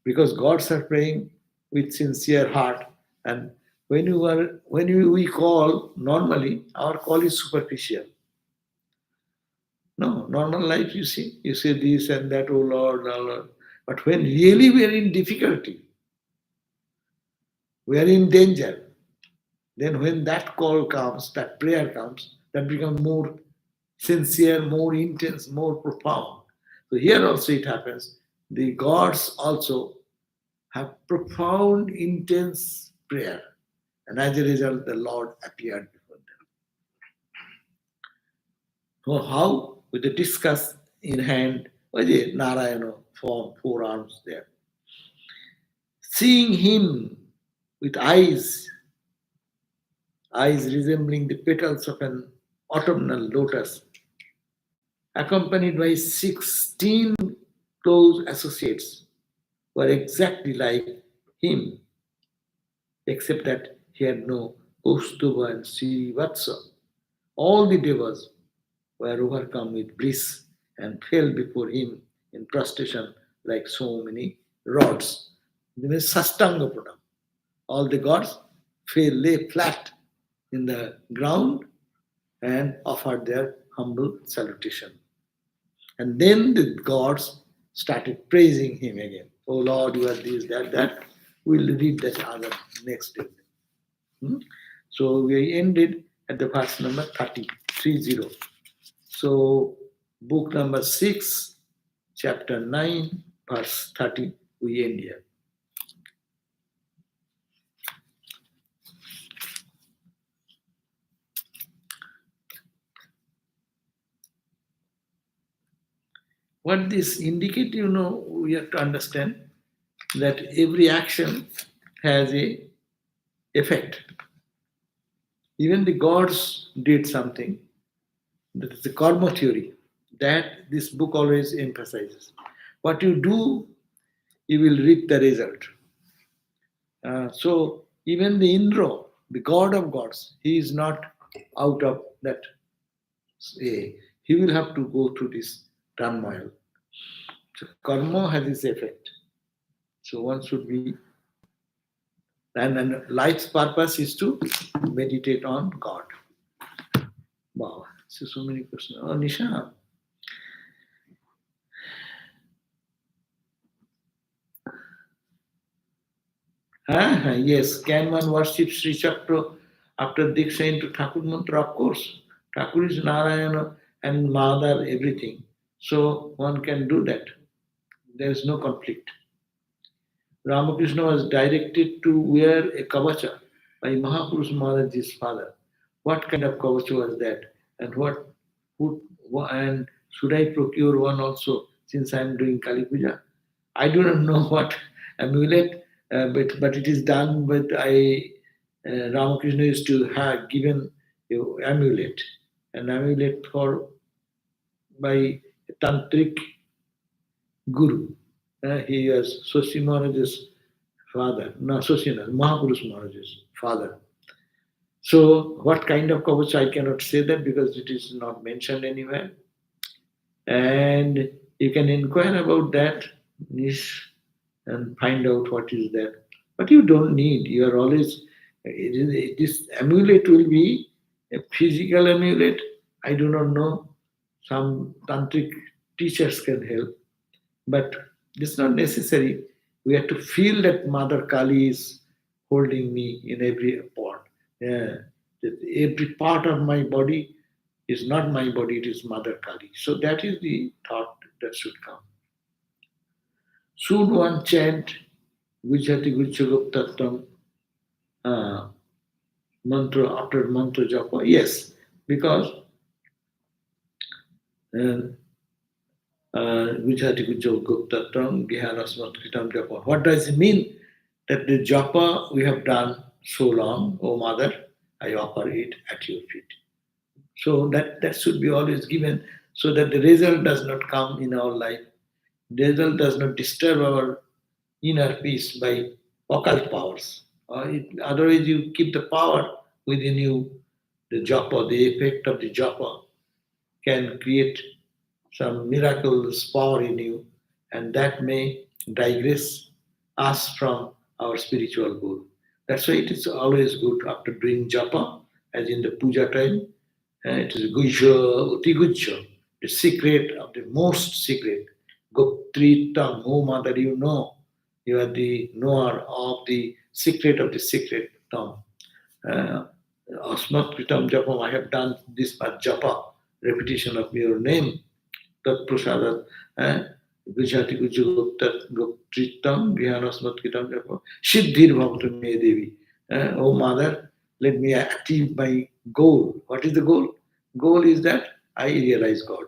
because gods are praying with sincere heart, and we call normally, our call is superficial. No, normal life you say this and that, oh Lord, oh Lord. But when really we are in difficulty, we are in danger, then when that call comes, that prayer comes, that becomes more sincere, more intense, more profound. So here also it happens. The gods also have profound, intense prayer. And as a result, the Lord appeared before them. So how? With the discus in hand, with the Narayana form, four arms there. Seeing him with eyes resembling the petals of an autumnal lotus, accompanied by 16 close associates, were exactly like him, except that he had no Kaustuba and Srivatsa. All the devas were overcome with bliss and fell before him in prostration like so many rods. This is Sastanga Pranam. All the gods lay flat in the ground and offered their humble salutation. And then the gods started praising him again. Oh Lord, you are this, that, that. We'll read that other next day. So we ended at the verse number 30, 30. So book number 6, chapter 9, verse 30, we end here. What this indicates, we have to understand that every action has a effect. Even the gods did something. That is the karma theory that this book always emphasizes. What you do, you will reap the result. So even the Indra, the god of gods, he is not out of that. He will have to go through this turmoil. So karma has its effect. So one should be, and life's purpose is to meditate on God. Wow, so many questions. Oh, Nisha. Yes, can one worship Sri Chakra after Diksha into Thakur Mantra? Of course. Thakur is Narayana and Mother, everything. So one can do that. There is no conflict. Ramakrishna was directed to wear a kavacha my Mahapurush Maharaj's father. What kind of kavach was that? And and should I procure one also since I am doing Kali Puja? I do not know what amulet, but it is done with Ramakrishna used to have given amulet, an amulet for by tantric guru. He was Sosi Maharaj's father, no Sosina, Mahapurush Maharaj's father. So, what kind of kavach I cannot say that because it is not mentioned anywhere. And you can inquire about that niche and find out what is that. But you don't need. You are always. This amulet will be a physical amulet. I do not know. Some tantric teachers can help, but it's not necessary. We have to feel that Mother Kali is holding me in every part. Yeah. That every part of my body is not my body, it is Mother Kali. So that is the thought that should come. Should one chant Vijhati Guchaguptattam uh, mantra after mantra japa? Yes, because uh, Vijhati Guchaguptattam Gihanasmat Kritam japa. What does it mean? That the japa we have done so long, O Mother, I offer it at your feet. So that should be always given so that the result does not come in our life. The result does not disturb our inner peace by occult powers. Otherwise, you keep the power within you. The japa, the effect of the japa can create some miraculous power in you, and that may digress us from our spiritual goal. That's why it is always good after doing japa, as in the puja time. It is guja, uti guja, the secret of the most secret. Goptritam, oh mother, you know, you are the knower of the secret tongue. Uh, Asmat Kritam Japam, I have done this much japa, repetition of your name, Tat Prasadat, Vijati Guptritam, Vihanasmat Kritam Japam, Siddhir Bhakta Me Devi. Oh mother, let me achieve my goal. What is the goal? Goal is that I realize God.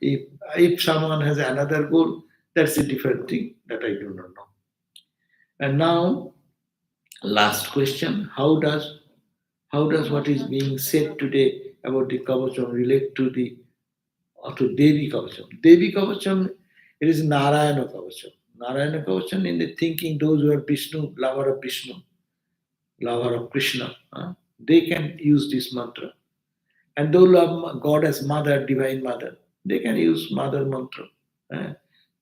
If someone has another goal, that's a different thing that I do not know. And now, last question: how does what is being said today about the Kavacham relate to Devi Kavacham? Devi Kavacham, it is Narayana Kavacham. Narayana Kavacham in the thinking those who are Vishnu, lover of Krishna, they can use this mantra. And those who love God as Mother, Divine Mother, they can use Mother mantra. Uh,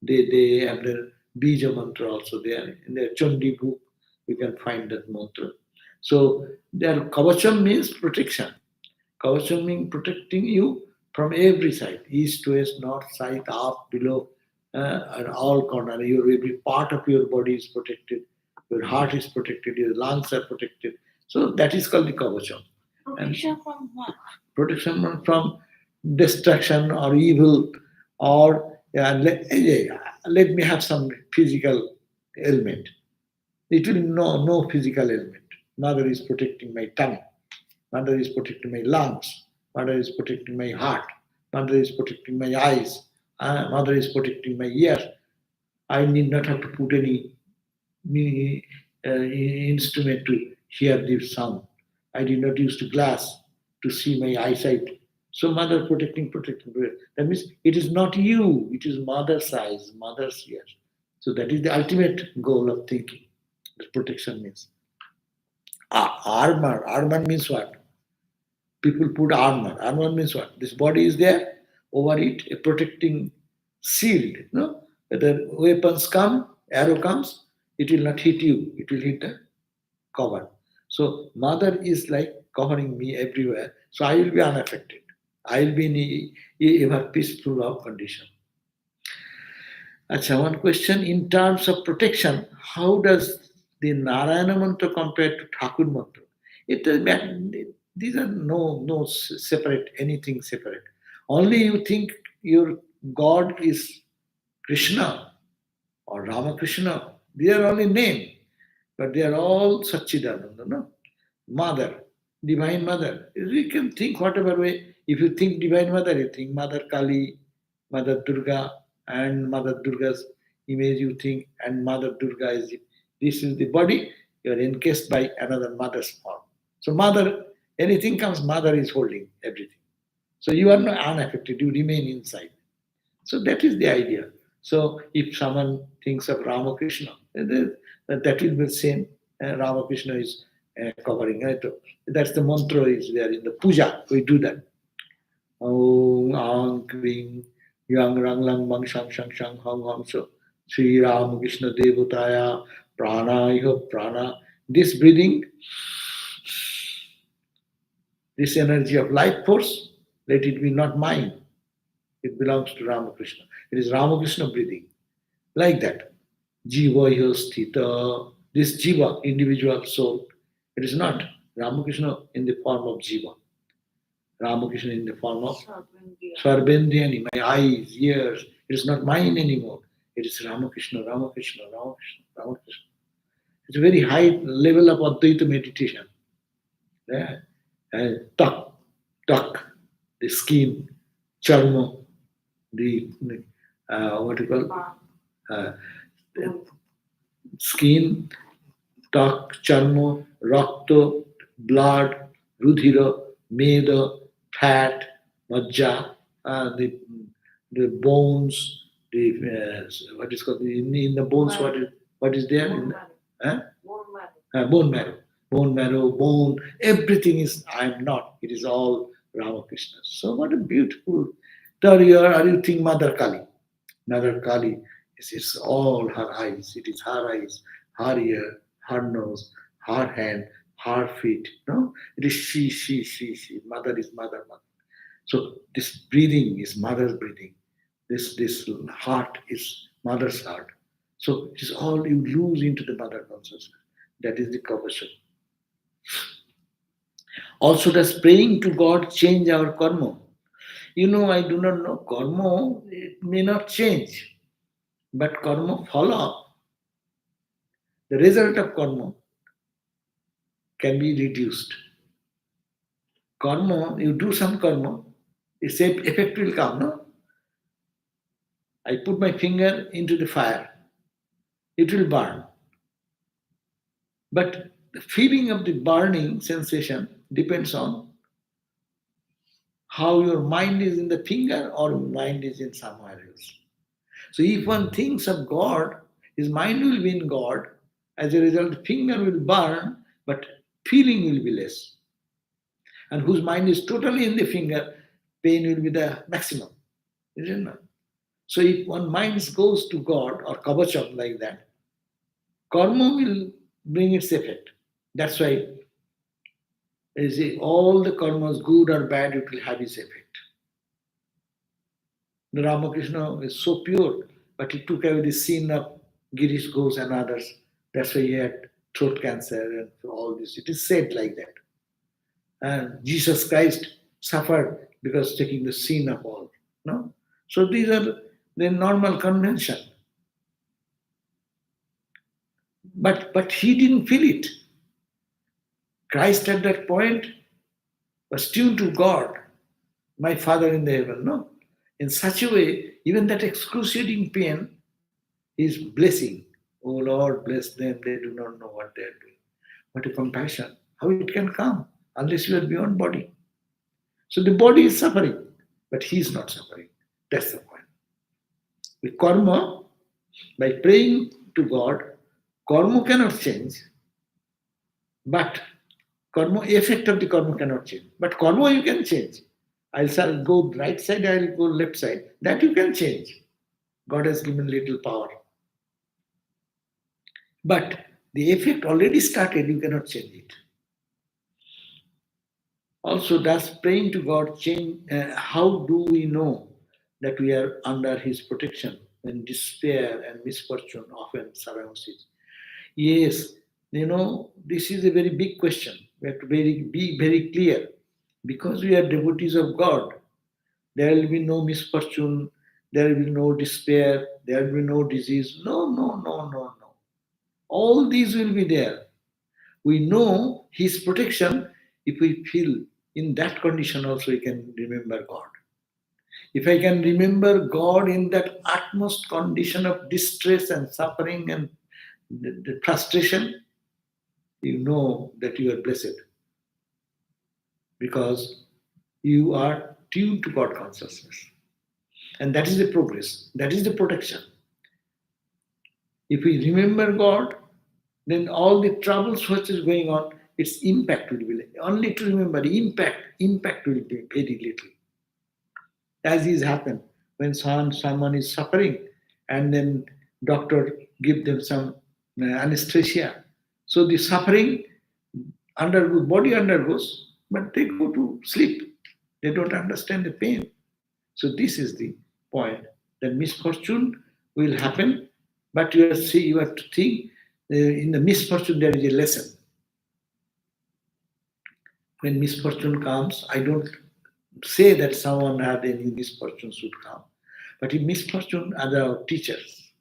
they have their Bija mantra also there. In their Chandi book, you can find that mantra. So their Kavacham means protection. Kavacham means protecting you from every side, east, west, north, south, up, below, and all corners. Every part of your body is protected. Your heart is protected. Your lungs are protected. So that is called the Kavacham. Protection from what? Protection from destruction or evil, or let me have some physical ailment. It will no physical ailment. Mother is protecting my tongue. Mother is protecting my lungs. Mother is protecting my heart. Mother is protecting my eyes. Mother is protecting my ears. I need not have to put any instrument to hear this sound. I did not use the glass to see my eyesight. So mother protecting. That means it is not you, it is mother's eyes, mother's ears. So that is the ultimate goal of thinking. The protection means. Armor means what? People put armor. Armor means what? This body is there, over it, a protecting shield. No? Whether weapons come, arrow comes, it will not hit you, it will hit the cover. So mother is like covering me everywhere. So I will be unaffected. I will be in a peaceful love condition. Achha, one question in terms of protection, how does the Narayana mantra compare to Thakur mantra? It is these are no separate anything separate. Only you think your God is Krishna or Ramakrishna. They are only name, but they are all Satchidananda. No? Mother, Divine Mother. You can think whatever way. If you think Divine Mother, you think Mother Kali, Mother Durga, and Mother Durga's image you think, and Mother Durga is this is the body, you are encased by another mother's form. So mother, anything comes, mother is holding everything. So you are not unaffected, you remain inside. So that is the idea. So if someone thinks of Ramakrishna, that will be the same. Ramakrishna is covering. Right? That's the mantra is there in the puja. We do that. Om Ang Kving Yang Rang Lang Mang Shang Shang Shang Hang Hang So Sri Ramakrishna Devotaya Prana Iho Prana. This breathing, this energy of life force, let it be not mine. It belongs to Ramakrishna. It is Ramakrishna breathing. Like that. Jiva iho sthita. This jiva, individual soul, it is not Ramakrishna in the form of jiva. Ramakrishna in the form of Sarvendriyani, my eyes, ears. It is not mine anymore. It is Ramakrishna, Ramakrishna, Ramakrishna, Ramakrishna. It's a very high level of Advaita meditation. Yeah. And tak, the skin, charma, the what you call skin, tak, charma, rakta, blood, rudhira, meda, fat, majja, the bones, the what is called in the bones. What is there? Bone marrow, bone, everything is I am not. It is all Ramakrishna. So what a beautiful. Are you think Mother Kali? Mother Kali it's all her eyes. It is her eyes, her ear, her nose, her hand, her feet. No, it is she. Mother is mother. So this breathing is mother's breathing. This heart is mother's heart. So it is all you lose into the mother consciousness. That is the kavasha. Also, does praying to God change our karma? I do not know. Karma, it may not change, but karma follow. The result of karma can be reduced. Karma, you do some karma, the same effect will come, no? I put my finger into the fire, it will burn. But the feeling of the burning sensation depends on how your mind is in the finger or mind is in somewhere else. So if one thinks of God, his mind will be in God. As a result, the finger will burn, but feeling will be less. And whose mind is totally in the finger, pain will be the maximum. Isn't it? So if one mind goes to God or kavacham like that, karma will bring its effect. That's why all the karmas, good or bad, it will have its effect. The Ramakrishna is so pure, but he took away the sin of Girish Ghosh and others. That's why he had throat cancer and all this. It is said like that. And Jesus Christ suffered because taking the sin of all. No? So these are the normal convention. But he didn't feel it. Christ at that point was tuned to God, my Father in the heaven. No? In such a way, even that excruciating pain is blessing. Oh Lord, bless them, they do not know what they are doing. What a compassion. How it can come unless you are beyond body. So the body is suffering, but he is not suffering. That's the point. With karma, by praying to God, karma cannot change, but karma, effect of the karma cannot change. But karma you can change. I'll go right side, I'll go left side. That you can change. God has given little power. But the effect already started, you cannot change it. Also, does praying to God change? How do we know that we are under His protection when despair and misfortune often surrounds it? Yes, this is a very big question. We have to be very clear. Because we are devotees of God, there will be no misfortune, there will be no despair, there will be no disease. No. All these will be there. We know His protection. If we feel in that condition also, we can remember God. If I can remember God in that utmost condition of distress and suffering and the frustration, you know that you are blessed because you are tuned to God consciousness. And that is the progress, that is the protection. If we remember God, then all the troubles which is going on, its impact will be only to remember impact will be very little. As is happened when someone is suffering and then doctor give them some anesthesia. So the suffering body undergoes, but they go to sleep. They don't understand the pain. So this is the point that misfortune will happen, but you have to think in the misfortune there is a lesson. When misfortune comes, I don't say that someone had any misfortune should come, but in misfortune are our teachers.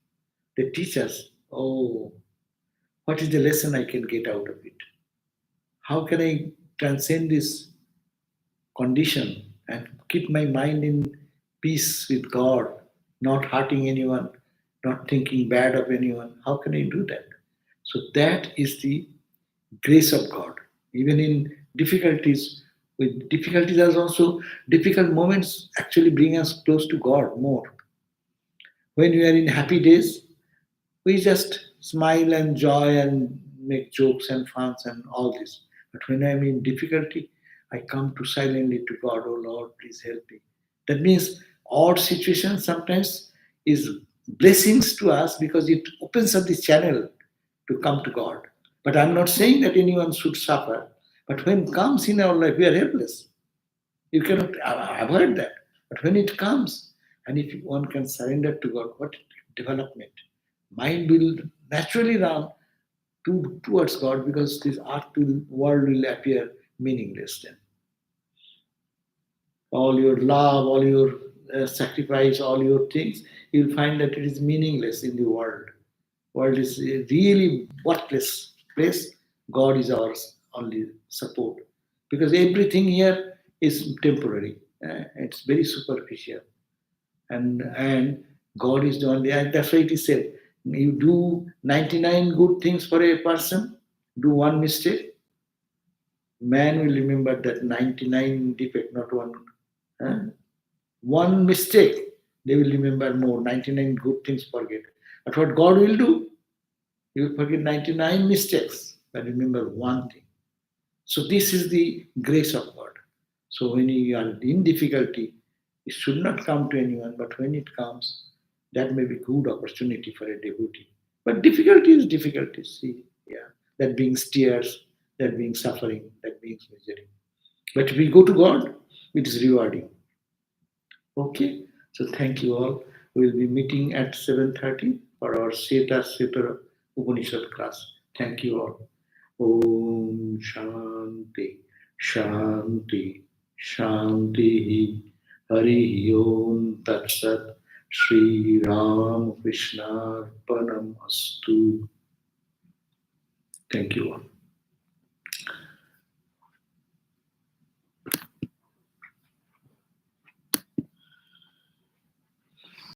They teach us, oh, what is the lesson I can get out of it? How can I transcend this condition and keep my mind in peace with God, not hurting anyone, not thinking bad of anyone? How can I do that? So that is the grace of God. Even in difficulties, with difficulties, there's also difficult moments actually bring us close to God more. When we are in happy days, we just smile and joy and make jokes and funs and all this. But when I'm in difficulty, I come to silently to God, oh Lord, please help me. That means odd situations sometimes is blessings to us because it opens up this channel to come to God. But I'm not saying that anyone should suffer. But when it comes in our life, we are helpless. You cannot avoid that. But when it comes, and if one can surrender to God, what development? Mind will naturally run towards God because this world will appear meaningless then. All your love, all your sacrifice, all your things, you'll find that it is meaningless in the world. World is a really worthless place. God is our only support because everything here is temporary. It's very superficial, and God is the only. And that's why it is said: you do 99 good things for a person, do one mistake, man will remember that 99 defect, not one. Huh? One mistake, they will remember more. 99 good things forget. But what God will do, He will forget 99 mistakes, but remember one thing. So this is the grace of God. So when you are in difficulty, it should not come to anyone, but when it comes, that may be good opportunity for a devotee. But difficulty is difficulty. See, yeah, that brings tears, that brings suffering, that brings misery. But if we go to God, it is rewarding. Okay, so thank you all. We'll be meeting at 7:30 for our Seta Seta Upanishad class. Thank you all. Om Shanti Shanti Shanti Hari Om Tat Sat Shri Ram Krishna Panam Astu. Thank you all.